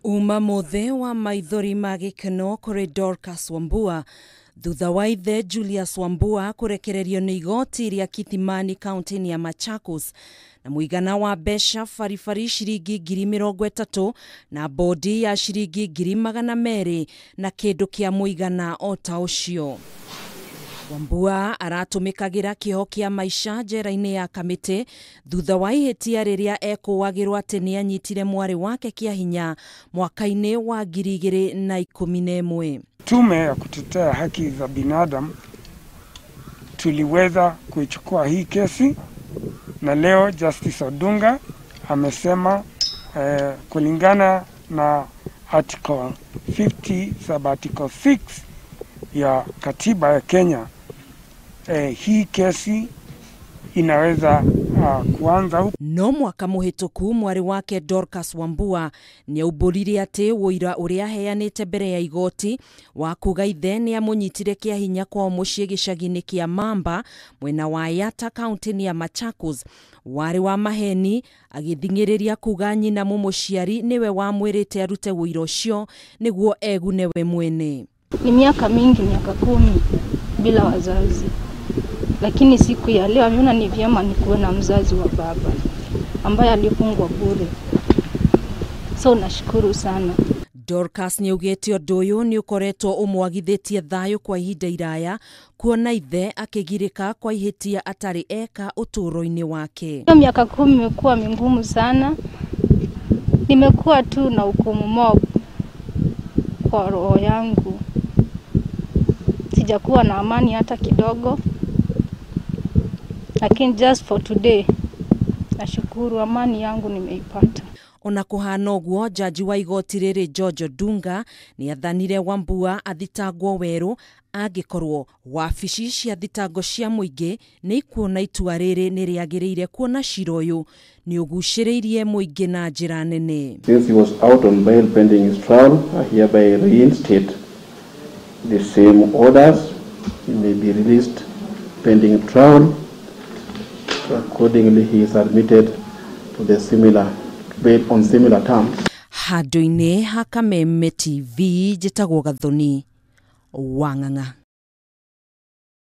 Uma mothe wa maithori ma gikeno kuri Dorcas Wambua thutha wa ithe Julius Wambua kurekererio ni igoti ria Kitimani kaunti ya Machakos na muigana wa mbeca baribari ciringi 30,000 na bodi ya ciringi 200,000 na kindu kia muigana o ta ucio. Wambua aratumikagira Kioho kia maisha njera-ini ya Kamiti thutha wa ihitia riria ekuwagirwo ati nianyitire mwari wake kiahinya mwaka-ini wa 2011. Tume ya kutetea haki za binadamu tuliweza kuichukua hii kesi na leo Justice Odunga amesema kulingana na article 50 sub article 6 ya katiba ya Kenya, hii kesi inaweza kuanza. No mwaka muhituku mwari wake Dorcas Wambua niauburirie ati wuira uria heanite mbere ya igoti wa kuuga ithe niamunyitire kiahinya kwa mucii gicagi-ini kia Mamba mwena wa Yata kaunti ya Machakos wari wa maheni, agithingiriria kuuga nyina mumuciari niwe wamwirite arute wuira ucio niguo egune we mwene. Ni miaka mingi, miaka 10 bila wazazi. Lakini siku ya leo ameona ni vyema nikuwe na mzazi wa baba ambaye alifungwa bure. So nashukuru sana. Dorcas niugete undu uyu ni ukoretwo umwagithitie thayo kwa ihinda iraya kuona ithe akigirika kwa ihitia atari eka uturo-ini wake. Miaka 10 imekuwa mingumu sana. Nimekuwa tu na hukumu mob kwa roho yangu. Sijakuwa na amani hata kidogo. Lakini just for today, nashukuru amani yangu nimeipata. Ona kuhana uguo jaji wa igoti riri George Odunga niathanire Wambua athitangwo weru angikorwo wabici cia thitango cia muingi ni ikuona itua riri niriagiriire kuona cira uyu ni uguciriirie muingi na njira nene. Since he was out on bail pending his trial, I hereby reinstate the same orders. He may be released pending trial. Accordingly, he is admitted to the similar bail on similar terms. Handu-ini ha Kameme TV jitagwo Gathoni Wang'ang'a.